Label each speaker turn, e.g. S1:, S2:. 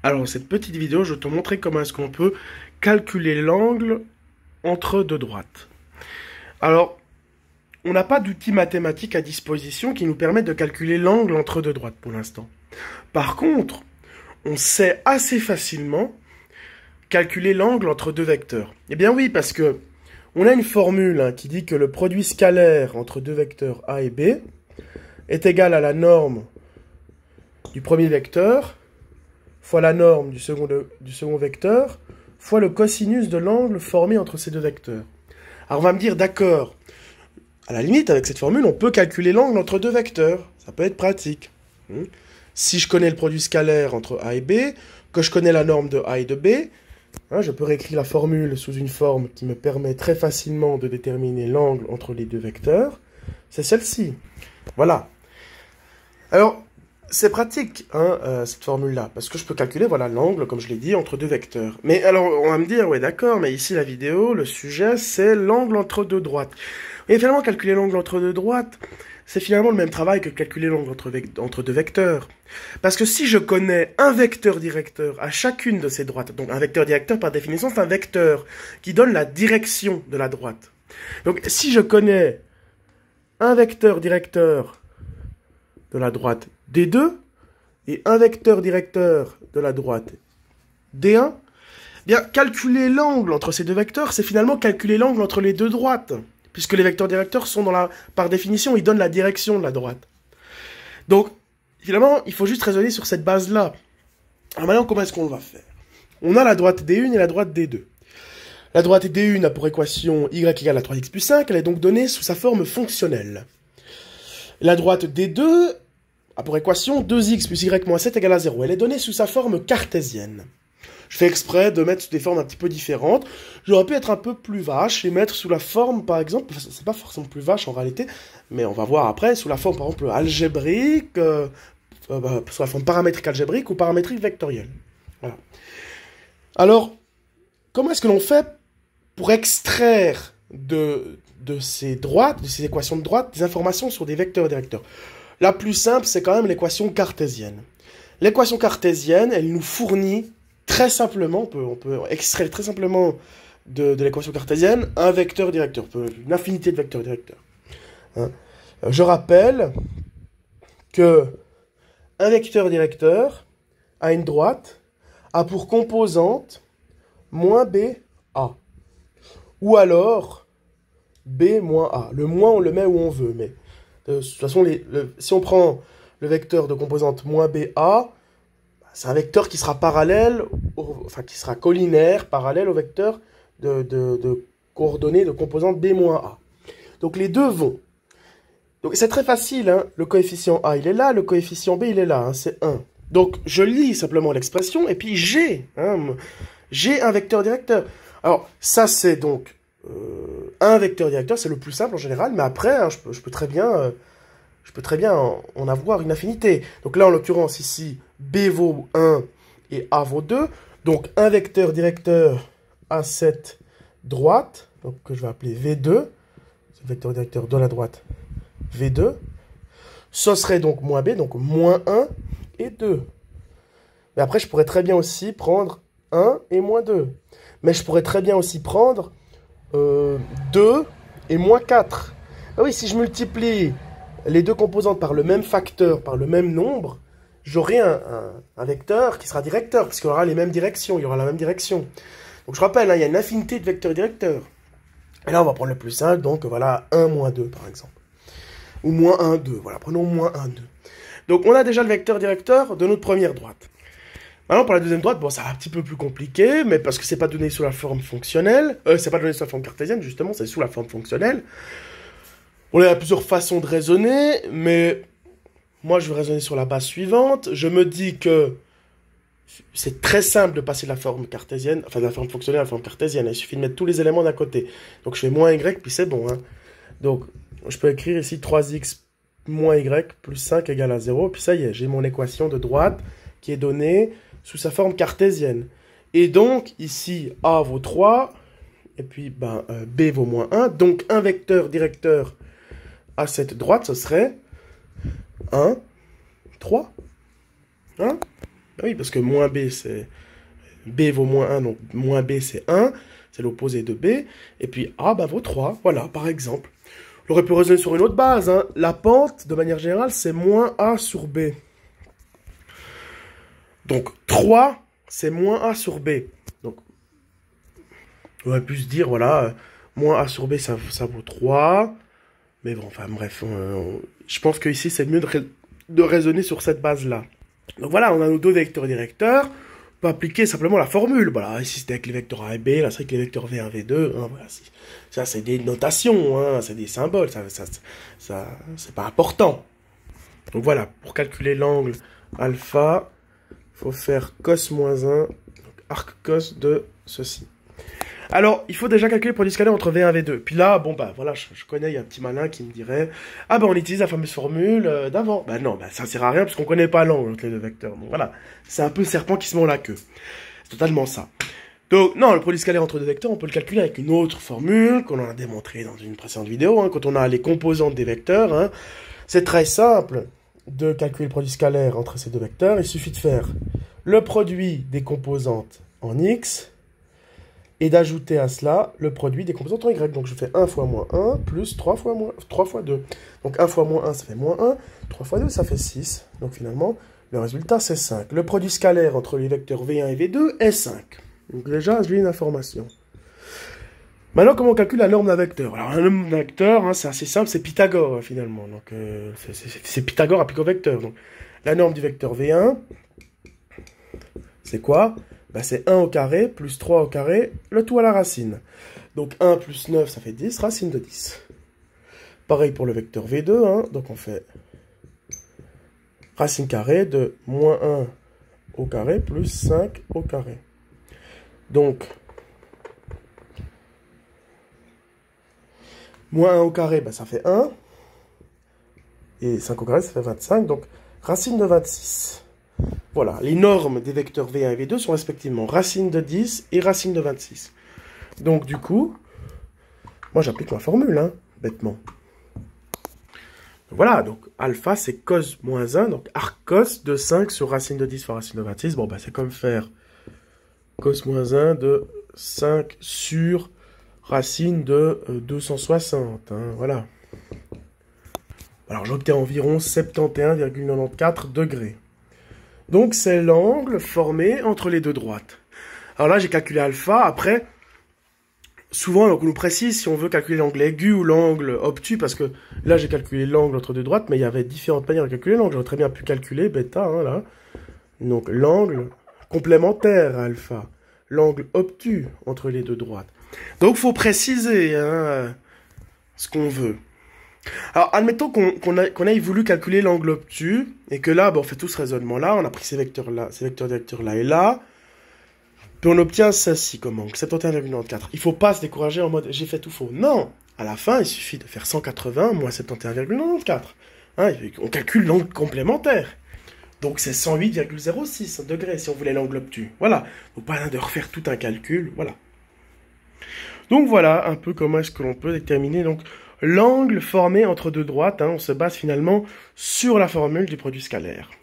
S1: Alors, dans cette petite vidéo, je vais te montrer comment est-ce qu'on peut calculer l'angle entre deux droites. Alors, on n'a pas d'outil mathématique à disposition qui nous permet de calculer l'angle entre deux droites pour l'instant. Par contre, on sait assez facilement calculer l'angle entre deux vecteurs. Eh bien oui, parce que on a une formule qui dit que le produit scalaire entre deux vecteurs A et B est égal à la norme du premier vecteur fois la norme du second vecteur fois le cosinus de l'angle formé entre ces deux vecteurs. Alors on va me dire, d'accord, à la limite, avec cette formule, on peut calculer l'angle entre deux vecteurs. Ça peut être pratique. Si je connais le produit scalaire entre A et B, que je connais la norme de A et de B, je peux réécrire la formule sous une forme qui me permet très facilement de déterminer l'angle entre les deux vecteurs. C'est celle-ci. Voilà. Alors, c'est pratique, cette formule-là, parce que je peux calculer, voilà, l'angle, comme je l'ai dit, entre deux vecteurs. Mais alors, on va me dire, ouais, d'accord, mais ici, la vidéo, le sujet, c'est l'angle entre deux droites. Et finalement, calculer l'angle entre deux droites, c'est finalement le même travail que calculer l'angle entre deux vecteurs. Parce que si je connais un vecteur directeur à chacune de ces droites, donc un vecteur directeur, par définition, c'est un vecteur qui donne la direction de la droite. Donc, si je connais un vecteur directeur de la droite D2 et un vecteur directeur de la droite D1, bien, calculer l'angle entre ces deux vecteurs, c'est finalement calculer l'angle entre les deux droites, puisque les vecteurs directeurs sont par définition, ils donnent la direction de la droite. Donc, finalement, il faut juste raisonner sur cette base-là. Alors maintenant, comment est-ce qu'on va faire? On a la droite D1 et la droite D2. La droite D1 a pour équation y égale à 3x plus 5, elle est donc donnée sous sa forme fonctionnelle. La droite D2 a pour équation 2x plus y moins 7 égale à 0. Elle est donnée sous sa forme cartésienne. Je fais exprès de mettre sous des formes un petit peu différentes. J'aurais pu être un peu plus vache et mettre sous la forme, par exemple, c'est pas forcément plus vache en réalité, mais on va voir après, sous la forme, par exemple, algébrique, sous la forme paramétrique algébrique ou paramétrique vectorielle. Voilà. Alors, comment est-ce que l'on fait pour extraire de ces droites, de ces équations de droite, des informations sur des vecteurs directeurs? La plus simple, c'est quand même l'équation cartésienne. L'équation cartésienne, elle nous fournit très simplement, on peut extraire très simplement de l'équation cartésienne un vecteur directeur, une infinité de vecteurs directeurs. Je rappelle que un vecteur directeur à une droite a pour composante moins b a. Ou alors b moins a. Le moins, on le met où on veut, mais de toute façon, si on prend le vecteur de composante moins BA, c'est un vecteur qui sera parallèle, qui sera collinaire, parallèle au vecteur de coordonnées de composante B moins A. Donc les deux vont. Donc c'est très facile, le coefficient A il est là, le coefficient B il est là, c'est 1. Donc je lis simplement l'expression, et puis j'ai un vecteur directeur. Alors ça c'est donc un vecteur directeur, c'est le plus simple en général, mais après, je peux très bien en avoir une infinité. Donc là, en l'occurrence, ici, B vaut 1 et A vaut 2. Donc un vecteur directeur à cette droite, donc que je vais appeler V2, c'est le vecteur directeur de la droite V2. Ce serait donc moins B, donc moins 1 et 2. Mais après, je pourrais très bien aussi prendre 1 et moins 2. Mais je pourrais très bien aussi prendre 2 et moins 4. Ah oui, si je multiplie les deux composantes par le même facteur, par le même nombre, j'aurai un vecteur qui sera directeur, puisqu'il aura les mêmes directions, il y aura la même direction. Donc je rappelle, il y a une infinité de vecteurs directeurs. Et là, on va prendre le plus simple, donc voilà, 1, moins 2, par exemple. Ou moins 1, 2, voilà, prenons moins 1, 2. Donc on a déjà le vecteur directeur de notre première droite. Maintenant, pour la deuxième droite, bon, c'est un petit peu plus compliqué, mais parce que c'est pas donné sous la forme fonctionnelle, c'est pas donné sous la forme cartésienne, justement, c'est sous la forme fonctionnelle. On a plusieurs façons de raisonner, mais moi, je vais raisonner sur la base suivante. Je me dis que c'est très simple de passer de la forme cartésienne, enfin de la forme fonctionnelle à la forme cartésienne. Il suffit de mettre tous les éléments d'un côté. Donc, je fais moins y, puis c'est bon. Donc, je peux écrire ici 3x moins y plus 5 égale à 0, puis ça y est, j'ai mon équation de droite qui est donnée sous sa forme cartésienne. Et donc, ici, A vaut 3, et puis B vaut moins 1. Donc, un vecteur directeur à cette droite, ce serait 1, 3. Ah oui, parce que moins B, c'est... B vaut moins 1, donc moins B, c'est 1. C'est l'opposé de B. Et puis A, bah, vaut 3. Voilà, par exemple. On aurait pu raisonner sur une autre base. Hein. La pente, de manière générale, c'est moins A sur B. Donc, 3, c'est moins A sur B. Donc, on aurait pu se dire, voilà, moins A sur B, ça vaut 3. Mais bon, enfin, bref, je pense qu'ici, c'est mieux de raisonner sur cette base-là. Donc voilà, on a nos deux vecteurs directeurs. On peut appliquer simplement la formule. Voilà, ici, c'était avec les vecteurs A et B. Là, c'est avec les vecteurs V1, V2. Hein, voilà, ça, c'est des notations, hein, c'est des symboles. Ça c'est pas important. Donc voilà, pour calculer l'angle alpha, faut faire cos moins 1, donc arc cos de ceci. Alors, il faut déjà calculer le produit scalaire entre V1 et V2. Puis là, bon, bah, voilà, je connais, il y a un petit malin qui me dirait, ah, bah, on utilise la fameuse formule d'avant. Bah, non, bah, ça sert à rien parce qu'on connaît pas l'angle entre les deux vecteurs. Donc, voilà. C'est un peu le serpent qui se mord la queue. C'est totalement ça. Donc, non, le produit scalaire entre deux vecteurs, on peut le calculer avec une autre formule qu'on a démontré dans une précédente vidéo, hein, quand on a les composantes des vecteurs, hein. C'est très simple de calculer le produit scalaire entre ces deux vecteurs. Il suffit de faire le produit des composantes en X, et d'ajouter à cela le produit des composantes en Y. Donc je fais 1 fois moins 1 plus 3 fois 2. Donc 1 fois moins 1, ça fait moins 1. 3 fois 2, ça fait 6. Donc finalement, le résultat, c'est 5. Le produit scalaire entre les vecteurs V1 et V2 est 5. Donc déjà, j'ai une information. Maintenant, comment on calcule la norme d'un vecteur? Alors, la norme d'un vecteur, hein, c'est assez simple, c'est Pythagore, finalement. Donc c'est Pythagore appliqué au vecteur. Donc la norme du vecteur V1, c'est quoi? Ben, c'est 1 au carré plus 3 au carré, le tout à la racine. Donc 1 plus 9, ça fait 10, racine de 10. Pareil pour le vecteur V2, hein, donc on fait racine carrée de moins 1 au carré plus 5 au carré. Donc, moins 1 au carré, ben, ça fait 1. Et 5 au carré, ça fait 25. Donc, racine de 26. Voilà, les normes des vecteurs V1 et V2 sont respectivement racine de 10 et racine de 26. Donc du coup, moi j'applique ma formule, hein, bêtement. Donc, voilà, donc alpha c'est cos moins 1, donc arc cos de 5 sur racine de 10 fois racine de 26. Bon, bah c'est comme faire cos moins 1 de 5 sur racine de 260, hein, voilà. Alors j'obtiens environ 71,94 degrés. Donc, c'est l'angle formé entre les deux droites. Alors là, j'ai calculé alpha. Après, souvent, donc, on nous précise si on veut calculer l'angle aigu ou l'angle obtus, parce que là, j'ai calculé l'angle entre deux droites, mais il y avait différentes manières de calculer l'angle. J'aurais très bien pu calculer bêta, hein, là. Donc, l'angle complémentaire à alpha. L'angle obtus entre les deux droites. Donc, il faut préciser hein, ce qu'on veut. Alors, admettons qu'on ait voulu calculer l'angle obtus, et que là, on fait tout ce raisonnement-là, on a pris ces vecteurs-là, ces vecteurs directeurs là et là, puis on obtient ceci comme angle, 71,94. Il ne faut pas se décourager en mode, j'ai fait tout faux. Non, à la fin, il suffit de faire 180 moins 71,94. Hein, on calcule l'angle complémentaire. Donc, c'est 108,06 degrés si on voulait l'angle obtus. Voilà, donc pas besoin de refaire tout un calcul, voilà. Donc, voilà un peu comment est-ce que l'on peut déterminer, donc, l'angle formé entre deux droites, hein, on se base finalement sur la formule du produit scalaire.